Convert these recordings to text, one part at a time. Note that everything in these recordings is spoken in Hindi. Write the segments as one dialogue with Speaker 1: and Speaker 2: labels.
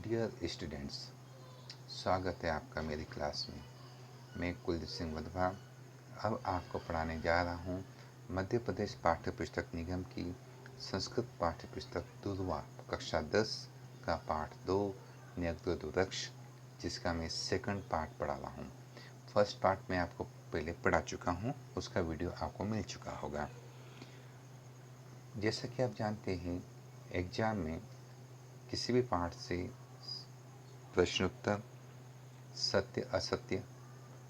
Speaker 1: डियर स्टूडेंट्स, स्वागत है आपका मेरी क्लास में। मैं कुलदीप सिंह वधवा अब आपको पढ़ाने जा रहा हूँ मध्य प्रदेश पाठ्य पुस्तक निगम की संस्कृत पाठ्य पुस्तक दुर्वा कक्षा 10 का पाठ 2 न्यग्ध वृक्ष, जिसका मैं सेकंड पार्ट पढ़ा रहा हूँ। फर्स्ट पार्ट मैं आपको पहले पढ़ा चुका हूँ, उसका वीडियो आपको मिल चुका होगा। जैसा कि आप जानते हैं, एग्जाम में किसी भी पाठ से प्रश्नोत्तर, सत्य असत्य,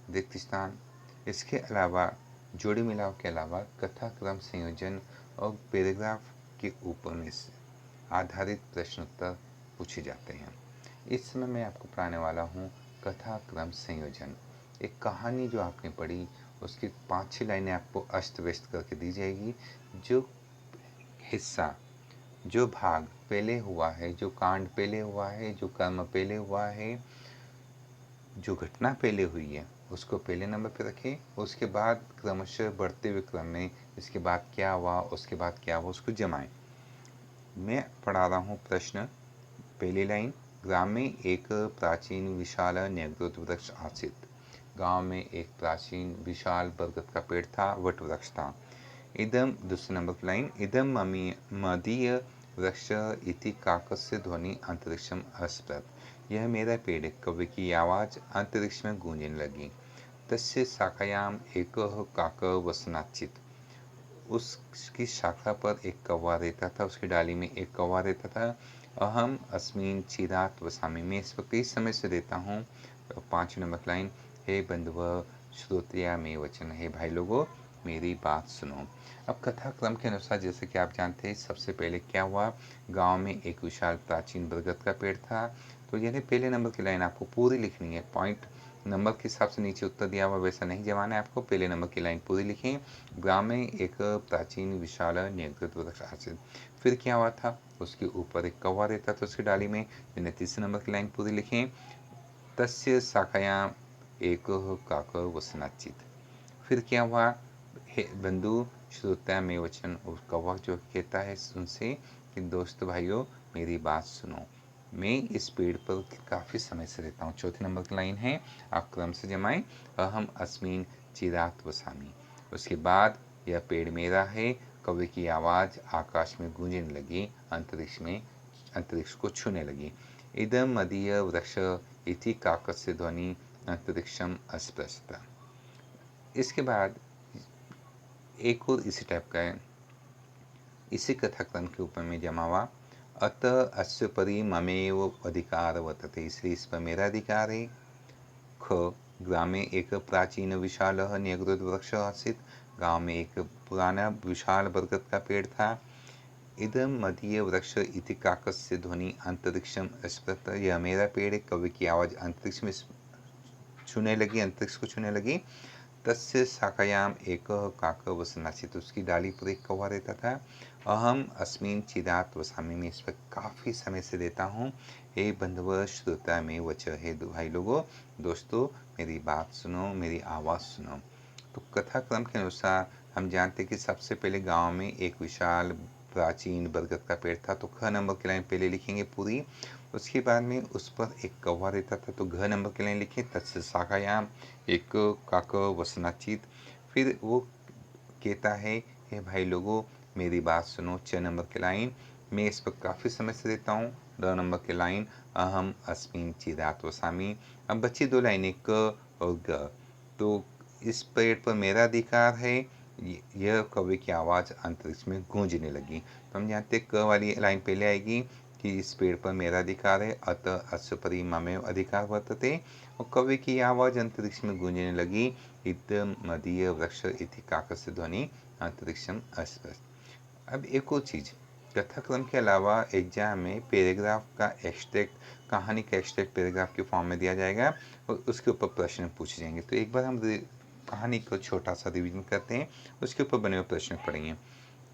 Speaker 1: रिक्त स्थान, इसके अलावा जोड़ी मिलाव के अलावा कथा क्रम संयोजन और पैराग्राफ के ऊपर में से आधारित प्रश्नोत्तर पूछे जाते हैं। इस समय मैं आपको पढ़ाने वाला हूँ कथा क्रम संयोजन। एक कहानी जो आपने पढ़ी, उसकी 5-6 लाइनें आपको अस्त व्यस्त करके दी जाएगी। जो हिस्सा, जो भाग पहले हुआ है, जो कांड पहले हुआ है, जो कर्म पहले हुआ है, जो घटना पहले हुई है, उसको पहले नंबर पे रखें। उसके बाद क्रमशः बढ़ते हुए क्रम में इसके बाद क्या हुआ, उसके बाद क्या हुआ, उसको जमाएं। मैं पढ़ा रहा हूँ प्रश्न। पहली लाइन, ग्राम में एक प्राचीन विशाल न्यग्ध वृक्ष आसीत। गांव में एक प्राचीन विशाल बरगद का पेड़ था, वट वृक्ष था। इदम, दूसरे नंबर की लाइन, इदम मदीय वृक्ष इति काकस्य ध्वनि अंतरिक्षम अस्पृत। यह मेरा पेड़, कवि की आवाज अंतरिक्ष में गूंजने लगी। तस्य शाखायाम एकः काकः वसनाचित। उसकी शाखा पर एक कौवा रहता था, उसकी डाली में एक कौवा रहता था। अहम अस्मिन चिरात वसामी, मैं इस पर कई समय से रहता हूँ। 5 नंबर लाइन, हे बंधुव श्रोत्रिया में वचन, हे भाई लोगों मेरी बात सुनो। अब कथा क्रम के अनुसार जैसे कि आप जानते हैं, सबसे पहले क्या हुआ, गांव में एक विशाल प्राचीन बरगद का पेड़ था। तो यानी पहले नंबर की लाइन आपको पूरी लिखनी है। पॉइंट नंबर के हिसाब से नीचे उत्तर दिया हुआ वैसा नहीं जमाना है आपको। पहले नंबर की लाइन पूरी लिखें। ग्राम में एक प्राचीन विशाल न्यग्ध वृक्ष आसीत। फिर क्या हुआ था, उसके ऊपर एक कौवा रहता था उसकी डाली में। यानी तीसरे नंबर की लाइन पूरी लिखें। तस्य शाखायाम एकः काकः वसनाचित। फिर क्या हुआ, हे बंधु श्रोता में वचन, उस कौवा जो कहता है उनसे कि दोस्त भाइयों मेरी बात सुनो, मैं इस पेड़ पर काफ़ी समय से रहता हूँ। चौथे नंबर की लाइन है, आप क्रम से जमाएं। अहम अस्मिन चिरात वसामी। उसके बाद यह पेड़ मेरा है, कौवे की आवाज़ आकाश में गूंजने लगी, अंतरिक्ष को छूने लगी। इदम मदीय वृक्ष इति काकस्य ध्वनि अंतरिक्षम अस्पृशत। इसके बाद एक और इसी टाइप का है, इसी कथाक्रम के ऊपर में जमा हुआ। अत अस्य परि ममेव अधिकार वर्तते, इसलिए इस पर मेरा अधिकार है। ख, ग्रामे एक प्राचीन विशाल न्यग्ध वृक्ष आसीत। गांव में एक पुराना विशाल बरगद का पेड़ था। इदम मदीय वृक्ष इति काकस्य ध्वनि अंतरिक्षम स्पृत। यह मेरा पेड़, कवि की आवाज अंतरिक्ष में छूने लगी, अंतरिक्ष को छूने लगी। तस्य शाखायाम एकः काकः वसनाचित, उसकी डाली पर एक कौवा रहता था। अहम अस्मिन चिरात वसामी, में इस पर काफ़ी समय से रहता हूँ। हे बंधुव श्रोता में वच, हे भाई लोगों दोस्तों मेरी बात सुनो, मेरी आवाज़ सुनो। तो कथा क्रम के अनुसार हम जानते हैं कि सबसे पहले गांव में एक विशाल प्राचीन बरगद का पेड़ था। तो ख नंबर की लाइन पहले लिखेंगे पूरी। उसके बाद में उस पर एक कौवा रहता था, तो घ नंबर की लाइन लिखें। तत्स्य शाखायाम एक काकः वसनाचित। फिर वो कहता है, हे भाई लोगों मेरी बात सुनो। 6 नंबर की लाइन, मैं इस पर काफ़ी समय से रहता हूँ। 2 नंबर की लाइन, अहम अस्मिन चिरात वसामी। अब बची 2 लाइनें क और ग। तो इस पेड़ पर मेरा अधिकार है, यह कवि की आवाज़ अंतरिक्ष में गूंजने लगी। तो हम जानते क वाली लाइन पहले आएगी कि इस पेड़ पर मेरा अधिकार है। अतः अस्य परि ममेव अधिकार वर्तते, और कवि की आवाज़ अंतरिक्ष में गूंजने लगी। इदम मदीय वृक्ष इति काकस्य ध्वनि अंतरिक्षम अस्पृशत। अब एक और चीज़, कथाक्रम के अलावा एग्जाम में पैराग्राफ का एक्सट्रैक्ट, कहानी का एक्सट्रैक्ट पैराग्राफ के फॉर्म में दिया जाएगा और उसके ऊपर प्रश्न पूछे जाएंगे। तो एक बार हम कहानी को छोटा सा रिवीजन करते हैं, उसके ऊपर बने हुए प्रश्न पढ़ेंगे।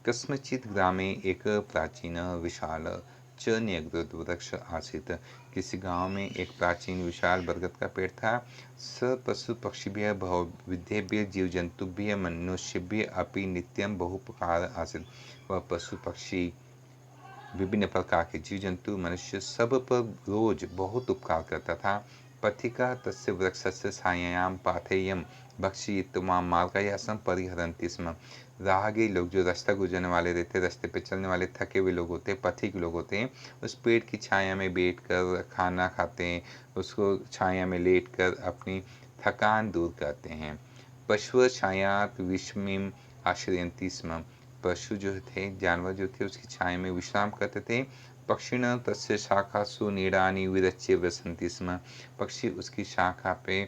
Speaker 1: कस्मचित् ग्रामे एक प्राचीन विशाल च न्यग्ध वृक्ष आसीत्। किसी गांव में एक प्राचीन विशाल बरगद का पेड़ था। स पशु पक्षिभ्यः बहुविधेभ्यः जीव जंतुभ्यः मनुष्येभ्यः अपि नित्यं बहुपकार आसीत्। वह पशु पक्षी विभिन्न प्रकार के जीव जंतु मनुष्य सब पर रोज बहुत उपकार करता था। पथिका तस्य वृक्षस्य छायायां पाथेयं भक्षयित्वा मार्गयासं परिहरन्ति स्म। राहगीर लोग जो रास्ता गुजरने वाले रहते, रास्ते पे चलने वाले थके हुए लोग होते, पथिक लोग होते हैं, उस पेड़ की छाया में बैठकर खाना खाते हैं, उसको छाया में लेटकर अपनी थकान दूर करते हैं। पशु छायात विस्मिम आश्रयन्ति स्म। पशु जो थे, जानवर जो थे, उसकी छाया में विश्राम करते थे। पक्षिण तस्य शाखासु नीडानि विरच्य वसन्ति स्म। पक्षी उसकी शाखा पे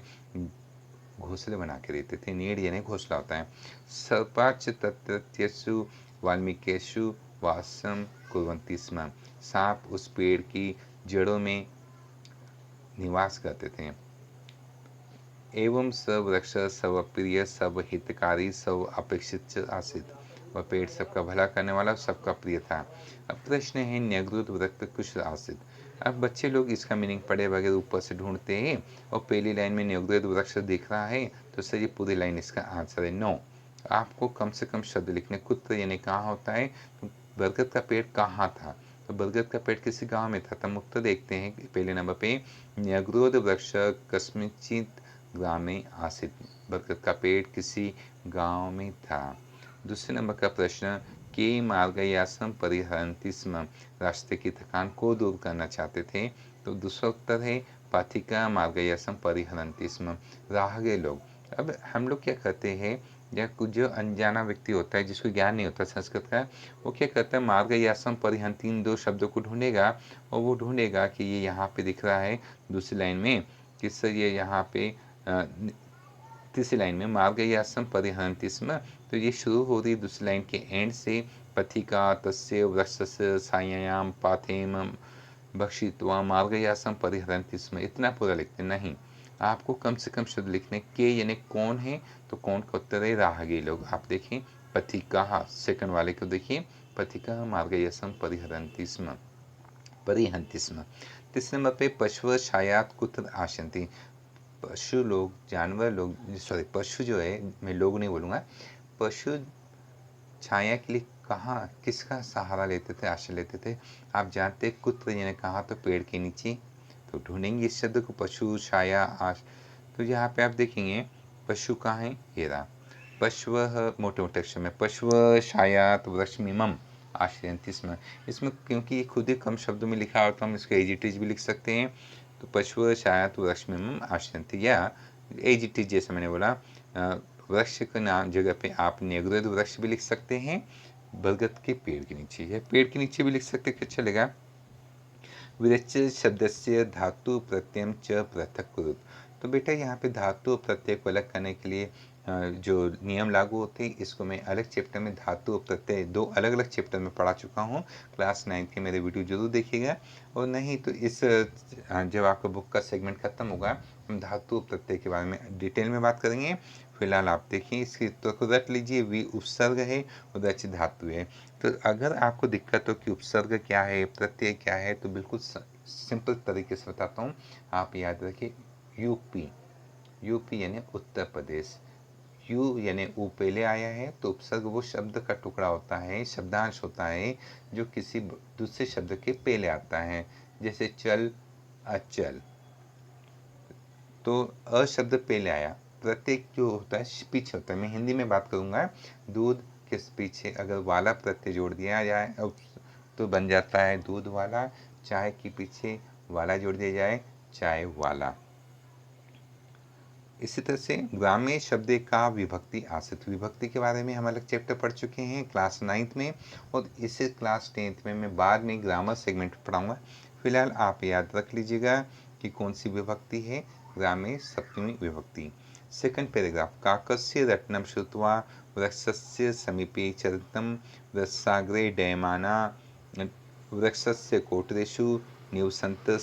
Speaker 1: घोंसले बना के रहते थे। नीड़ यानी घोंसला होता है। सर्पाच तत्रत्यसु वाल्मीकेषु वासम कुर्वन्ति स्म। सांप उस पेड़ की जड़ों में निवास करते थे। एवं स वृक्ष सब प्रिय सब हितकारी सब अपेक्षित आसित। वह पेड़ सबका भला करने वाला, सबका प्रिय था। अब प्रश्न है न्यग्रुत वृत्त कुश आसित। अब बच्चे लोग इसका मीनिंग पढ़े बगैर ऊपर से ढूंढते हैं और पहली लाइन में न्यग्रुत वृक्ष दिख रहा है तो सर ये पूरी लाइन इसका आंसर है नो। आपको कम से कम शब्द लिखने। कुत्र यानी कहाँ होता है, तो बरगद का पेड़ कहाँ था, तो बरगद का पेड़ किसी गांव में था। तब उत्तर देखते हैं पहले नंबर पे न्यग्रोध वृक्ष कस्मिंचित ग्रामे आसित। बरगद का पेड़ किसी गांव में था। दूसरे नंबर का प्रश्न के मार्गयासम परिहरन्ति स्म। रास्ते की थकान को दूर करना चाहते थे, तो दूसरा उत्तर है पाथिका मार्गयासम परिहरन्ति स्म। राहगीर लोग। अब हम लोग क्या करते हैं, या कुछ जो अनजाना व्यक्ति होता है जिसको ज्ञान नहीं होता संस्कृत का, वो क्या करता है मार्गयासम परिहरन्ति इन दो शब्दों को ढूंढेगा और वो ढूंढेगा कि ये यहाँ पे दिख रहा है दूसरी लाइन में, किससे ये यहाँ पे तीसरी लाइन में मार्गयासम परिहरन्ति स्म। तो ये शुरू हो रही दूसरी लाइन के एंड से। पथिका तस्य वृक्षस्य छायायां पाथेम भक्षित्वा मार्गयासम परिहरन्ति स्म। इतना पूरा लिखते नहीं, आपको कम से कम शब्द लिखने। के यानी कौन है, तो कौन का उत्तर है राहगीर लोग। आप देखिए पथिका, सेकंड वाले को देखिए, पथिका मार्गयासम परिहरन्ति स्म, परिहन्ति स्म। तीसरे नंबर पे पशु छायात कुत्र आशन्ति। पशु लोग, जानवर लोग, सॉरी पशु जो है, मैं लोग नहीं बोलूँगा, पशु छाया के लिए कहाँ किसका सहारा लेते थे, आश्रय लेते थे। आप जानते कुत्र यानी कहाँ, तो पेड़ के नीचे। तो ढूंढेंगे इस शब्द को, पशु छाया आश। तो यहाँ पे आप देखेंगे पशु कहाँ है, ये रहा। पशु मोटे मोटे अक्षर में पशु छायात वृक्षमिमम आश्रयन्ति स्म। इसमें क्योंकि ये खुद ही कम शब्दों में लिखा हो तो हम इसको एजिटिज भी लिख सकते हैं। तो पशु छायात वृक्षमिमम आश्रयन्ति, या एजिटिज जैसे मैंने बोला, वृक्ष के नाम जगह पे आप न्यग्रोध वृक्ष भी लिख सकते हैं। बरगद के पेड़ के नीचे, या पेड़ के नीचे भी लिख सकते हैं, क्या चलेगा। विरच शब्दस्य धातु प्रत्यय च पृथक कुरुत। तो बेटा यहाँ पे धातु प्रत्यय को अलग करने के लिए जो नियम लागू होते हैं, इसको मैं अलग चैप्टर में धातु प्रत्यय दो अलग अलग चैप्टर में पढ़ा चुका हूँ। क्लास 9 के मेरे वीडियो जरूर देखिएगा, और नहीं तो इस जब आपका बुक का सेगमेंट खत्म होगा हम धातु प्रत्यय के बारे में डिटेल में बात करेंगे। फिलहाल आप देखिए इसके उत्तर को रट लीजिए। वी उपसर्ग है और रच धातु है। तो अगर आपको दिक्कत हो कि उपसर्ग क्या है, प्रत्यय क्या है, तो बिल्कुल सिंपल तरीके से बताता हूँ। आप याद रखिए यूपी, यूपी यानी उत्तर प्रदेश। यू यानी ऊ पहले आया है, तो उपसर्ग वो शब्द का टुकड़ा होता है, शब्दांश होता है जो किसी दूसरे शब्द के पहले आता है। जैसे चल, अचल, तो अ शब्द पहले आया। प्रत्यय जो होता है पीछे होता है। मैं हिंदी में बात करूँगा। दूध के पीछे अगर वाला प्रत्यय जोड़ दिया जाए तो बन जाता है दूध वाला। चाय के पीछे वाला जोड़ दिया जाए, चाय वाला। इसी तरह से ग्राम्य शब्द का विभक्ति आश्रित। विभक्ति के बारे में हम अलग चैप्टर पढ़ चुके हैं क्लास 9th में, और इसे क्लास 10th में मैं बाद में ग्रामर सेगमेंट पढ़ाऊँगा। फिलहाल आप याद रख लीजिएगा कि कौन सी विभक्ति है, ग्राम्य सप्तमी विभक्ति। सेकंड पैराग्राफ, काकस्य रत्नम श्रुत्वा वृक्षस्य समीपे चरतं वृक्षाग्रे डयमाना वृक्षस्य कोटरेषु निवसन्तः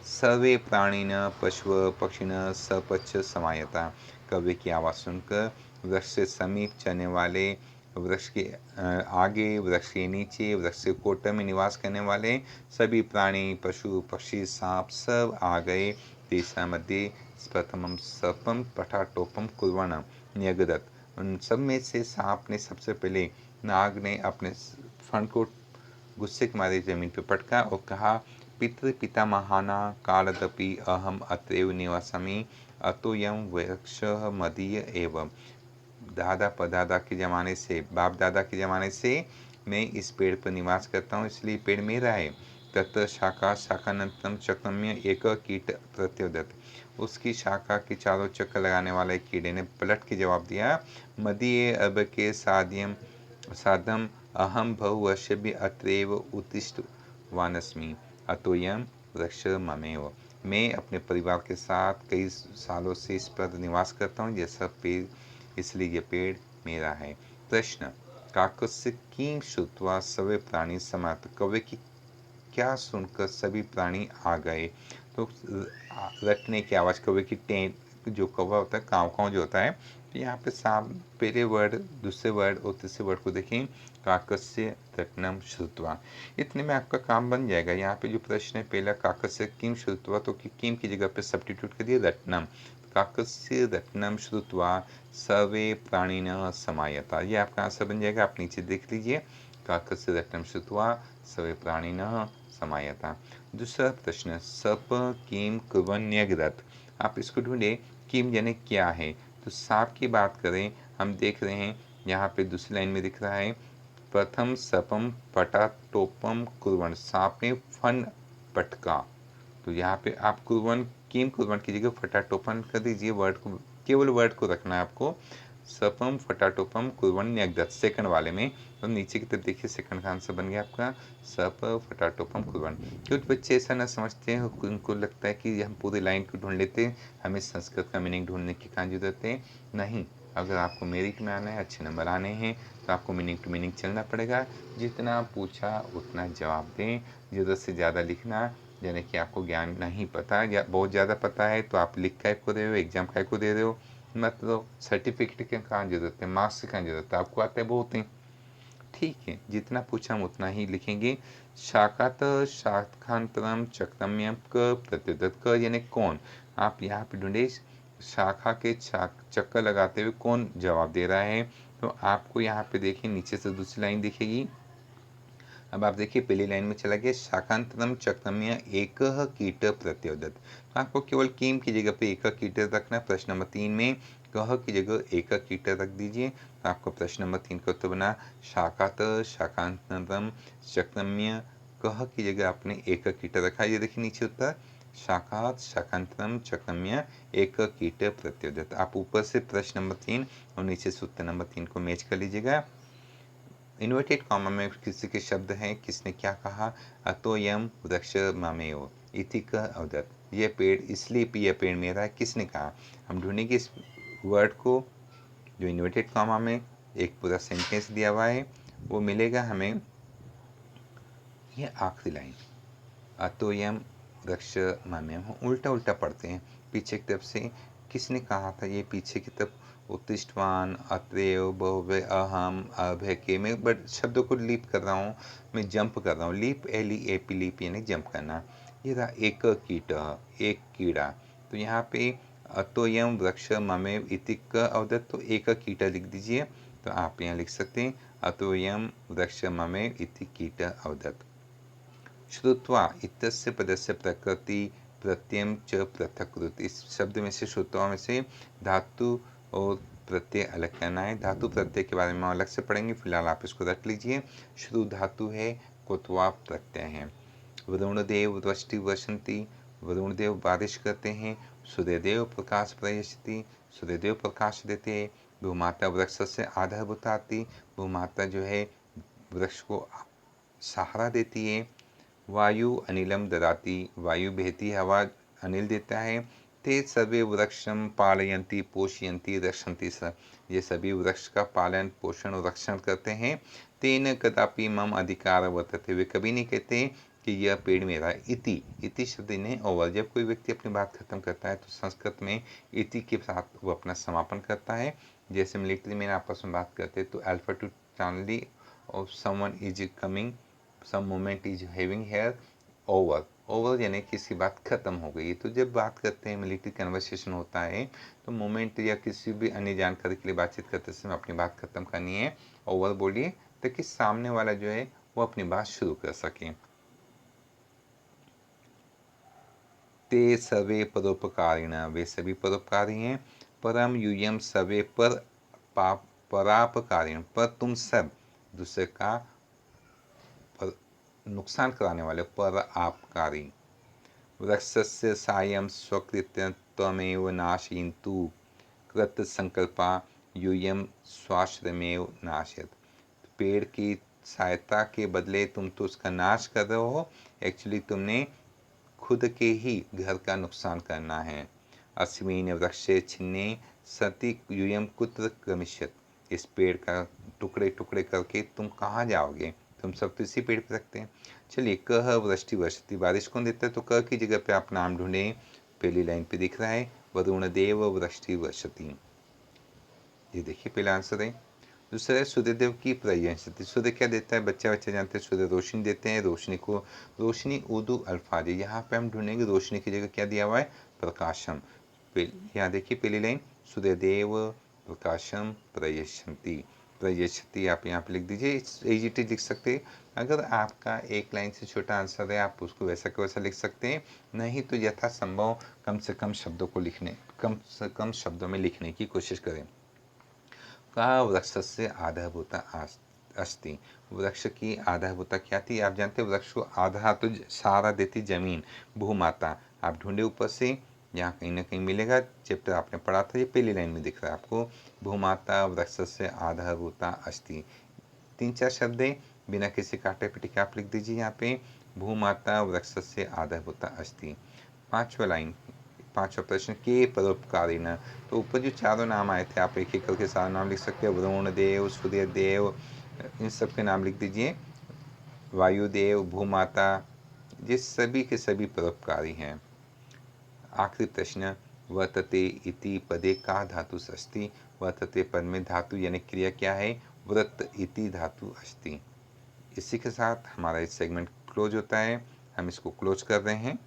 Speaker 1: सर्वे प्राणिन पशु पक्षिण सपच समायता। कवि की आवाज़ सुनकर वृक्ष से समीप चलने वाले, वृक्ष के आगे, वृक्ष के नीचे, वृक्ष के कोटे में निवास करने वाले सभी प्राणी, पशु पक्षी, सांप सब आ गए। तेषां मध्ये प्रथमं सर्पं पठाटोपं कुर्वन् न्यगदत्। उन सब में से सांप ने सबसे पहले, नाग ने अपने फण को गुस्से के मारे जमीन पर पटका और कहा, पितृ पितामहाना कालदपि अहम अत्रैव निवसामि अतोऽयं वृक्षः मदीय एव। दादा परदादा के ज़माने से, बाप दादा के ज़माने से मैं इस पेड़ पर निवास करता हूँ, इसलिए पेड़ मेरा है। ततः शाखा शाखानंतरम चक्रम्य एक कीट प्रत्युदत। उसकी शाखा के चारों चक्कर लगाने वाले कीड़े ने पलट के जवाब दिया, मदीय अब के साधम अहम बहुवर्षेभ्य अत्रैव उत्तिष्ठवानस्मि अतोऽयं वृक्ष ममेव। मैं अपने परिवार के साथ कई सालों से इस पर निवास करता हूँ, जैसा पेड़, इसलिए ये पेड़ मेरा है। प्रश्न, काकस्य किं श्रुत्वा सर्वे प्राणी समात। कौवे की क्या सुनकर सभी प्राणी आ गए। तो रटने की आवाज़, कौवे की टें, जो कौवा होता है, काँव काँव जो होता है, तो यहाँ पे साफ पहले वर्ड, दूसरे वर्ड और तीसरे वर्ड को देखें, काकस्य रत्नम श्रुत्वा। इतने में आपका काम बन जाएगा। यहाँ पे जो प्रश्न है पहला, काकस्य किम श्रुत्वा, तो किम की जगह पे सब्स्टिट्यूट कर दिया रत्नम। काकस्य रत्नम श्रुत्वा सर्वे प्राणिनः समायता, ये आपका आंसर बन जाएगा। आप नीचे देख लीजिए, काकस्य रत्नम श्रुत्वा सर्वे प्राणिनः समायता। दूसरा प्रश्न, सप किम कुर्वन्यग्रत। आप इसको ढूंढे, किम यानी क्या है। तो सांप की बात करें, हम देख रहे हैं यहाँ पे दूसरी लाइन में दिख रहा है, प्रथम सपम पटाटोपम कुर्वन, सांप ने फन पटका। तो यहाँ पे आप कुर्वन, किम कुर्वन की जगह फटाटोपन कर दीजिए, वर्ड को, केवल वर्ड को रखना है आपको। सपम फटाटोपम कुर्वन न्यग्दत, सेकंड वाले में, तो नीचे की तरफ देखिए, सेकंड का आंसर बन गया आपका सप फटाटोपम कुर्वन। कुछ बच्चे ऐसा ना समझते हैं, उनको लगता है कि हम पूरी लाइन को ढूंढ लेते हैं, हमें संस्कृत का मीनिंग ढूंढने की कहाँ जरूरत है। नहीं, अगर आपको मेरिट में आना है, अच्छे नंबर आने हैं, तो आपको मीनिंग टू मीनिंग चलना पड़ेगा। जितना पूछा उतना जवाब दें, ज़रूरत से ज़्यादा लिखना, यानी कि आपको ज्ञान नहीं पता या बहुत ज़्यादा पता है तो आप लिख काय को दे रहे हो, एग्जाम काय को दे रहे हो, मतलब सर्टिफिकेट की कहाँ जरूरत है, मार्क्स की कहाँ जरूरत है, आपको आते हैं बहुत ही। ठीक है, जितना पूछा हम उतना ही लिखेंगे। शाखात शाखांतरम चक्रम्य क प्रत्युदत, क यानी कौन। आप यहाँ पे ढूंढे, शाखा के चक्कर लगाते हुए कौन जवाब दे रहा है। तो आपको यहाँ पे देखिए, नीचे से दूसरी लाइन दिखेगी। अब आप देखिए, पहली लाइन में चला गया, शाखांतरम चक्रम्य एक कीट प्रत्योदत। तो आपको केवल किम की जगह पे एक कीट रखना। प्रश्न नंबर 3 में कह की जगह एक कीट रख दीजिए, तो आपको प्रश्न नंबर 3 का उत्तर बना, शाखात शाखांतरम चक्रम्य, कह की जगह आपने एक कीट रखा। ये देखिए नीचे उत्तर, शाखात शाखांतरम चक्रम्य एक कीट प्रत्योदत। आप ऊपर से प्रश्न नंबर 3 और नीचे से उत्तर नंबर 3 को मैच कर लीजिएगा। इन्वर्टेड कॉमा में किसी के शब्द हैं, किसने क्या कहा, अतोयम वृक्ष ममेव इति क अवदत, यह पेड़, इसलिए यह पेड़ मेरा है, किसने कहा। हम ढूंढेंगे इस वर्ड को जो इन्वर्टेड कॉमा में एक पूरा सेंटेंस दिया हुआ है, वो मिलेगा हमें यह आखिरी लाइन, अतोयम वृक्ष ममेव। हम उल्टा उल्टा पढ़ते हैं, पीछे की तरफ से किसने कहा था, ये पीछे की तरफ उत्तिष्ठवान अत्रैव बहुव्य अहम अभय के, मैं बट शब्दों को लीप कर रहा हूँ, मैं जंप कर रहा हूँ, लीप LEAP, लीप यानी जंप करना। ये रहा एक कीट, एक कीड़ा। तो यहाँ पे अतोयम वृक्ष ममेव इति क अवदत, तो एक कीटा लिख दीजिए। तो आप यहाँ लिख सकते हैं, अतोयम वृक्ष ममेव इति कीट अवदत। श्रुत्वा इत्यस्य पदस्य प्रकृति प्रत्ययम च पृथक्कृत, इस शब्द में से, श्रुत्वा में से धातु और प्रत्यय अलग करना है। धातु प्रत्यय के बारे में अलग से पढ़ेंगे, फिलहाल आप इसको रख लीजिए। श्रु धातु है, कुत्वा प्रत्यय है। वरुणदेव वृष्टि वर्षन्ति, वरुणदेव बारिश करते हैं। सूर्यदेव प्रकाश प्रयच्छति, सूर्यदेव प्रकाश देते हैं। भूमाता वृक्ष से आधारभूताति, भूमाता जो है वृक्ष को सहारा देती है। वायु अनिलम ददाति, वायु बहती हवा अनिल देता है। ते सर्वे वृक्षम पालयन्ति पोषयन्ति रक्षन्ति स, ये सभी वृक्ष का पालन पोषण और रक्षण करते हैं। तेन कदापि मम अधिकार वर्तते, वे कभी नहीं कहते कि यह पेड़ मेरा है। इति, इति शब्द इन्हें ओवर, जब कोई व्यक्ति अपनी बात खत्म करता है तो संस्कृत में इति के साथ वो अपना समापन करता है। जैसे मिलिट्री में आपस में बात करते हैं तो अल्फा टू चार्ली और someone is coming, some moment is having hair, over, over यानी किसी बात खत्म हो गई। तो जब बात करते हैं, मिलिट्री कन्वर्सेशन होता है, तो मोमेंट या किसी भी अन्य जानकारी के लिए बातचीत करते समय अपनी बात खत्म करनी है, ओवर बोलिए, ताकि सामने वाला जो है वो अपनी बात शुरू कर सकें। ते सर्वे परोपकारिण, वे सभी परोपकारी हैं। परम यूयम सर्वे पर पाप परापकारिण, पर तुम सब दूसरे का पर नुकसान कराने वाले पर आपकारी। वृक्षस्य सायं स्वकृत्य त्वमेव नाशयन्तु कृत संकल्पा यूयम स्वाश्रमेव नाशयत। पेड़ की सहायता के बदले तुम तो उसका नाश कर रहे हो, एक्चुअली तुमने खुद के ही घर का नुकसान करना है। अस्मिन् वृक्षे छिन्ने सति यूयम कुत्र गमिष्यत, इस पेड़ का टुकड़े टुकड़े करके तुम कहाँ जाओगे, तुम सब तो इसी पेड़ पे रखते हैं। चलिए, कह वृष्टि वर्षति, बारिश कौन देता है, तो कह की जगह पे आप नाम ढूंढें। पहली लाइन पे दिख रहा है वरुण देव वृष्टि वर्षति, ये देखिए पहला आंसर है। दूसरा है सूर्यदेव की प्रयंशति, सूर्य क्या देता है, बच्चा बच्चा जानते हैं, सूर्य रोशनी देते हैं, रोशनी को रोशनी उदू अल्फाज, यहाँ पे हम ढूंढेंगे रोशनी की जगह क्या दिया हुआ है, प्रकाशम। यहाँ देखिए पहली लाइन सूर्यदेव प्रकाशम प्रयशंति, प्रयशति आप यहाँ पे लिख दीजिए, एजिटी लिख सकते हैं। अगर आपका एक लाइन से छोटा आंसर है आप उसको वैसा का वैसा लिख सकते हैं, नहीं तो यथासंभव कम से कम शब्दों को लिखने, कम से कम शब्दों में लिखने की कोशिश करें। का वृक्षस्य आधारभूता अस्ति, वृक्ष की आधारभूता क्या थी, आप जानते हैं वृक्ष को आधार तो सहारा देती जमीन, भूमाता। आप ढूंढे ऊपर से, यहाँ कहीं ना कहीं मिलेगा, चैप्टर आपने पढ़ा था, ये पहली लाइन में दिख रहा है आपको, भूमाता वृक्षस्य आधारभूता अस्ति। 3-4 शब्द है, बिना किसी काटे पिटे के आप लिख दीजिए यहाँ पे, भूमाता वृक्षस्य आधारभूता अस्ति। पांचवा लाइन, पांचवा प्रश्न, के परोपकारिण, तो ऊपर जो चारों नाम आए थे आप एक एक करके सारा नाम लिख सकते हैं, वरुण देव, सूर्य देव, इन सब के नाम लिख दीजिए, वायुदेव, भूमाता, ये सभी के सभी परोपकारी हैं। आखिरी प्रश्न, वर्तते इति पदे का धातु अस्ति, वर्तते पद में धातु यानी क्रिया क्या है, व्रत इति धातु अस्ति। इसी के साथ हमारा इस सेगमेंट क्लोज होता है, हम इसको क्लोज कर रहे हैं।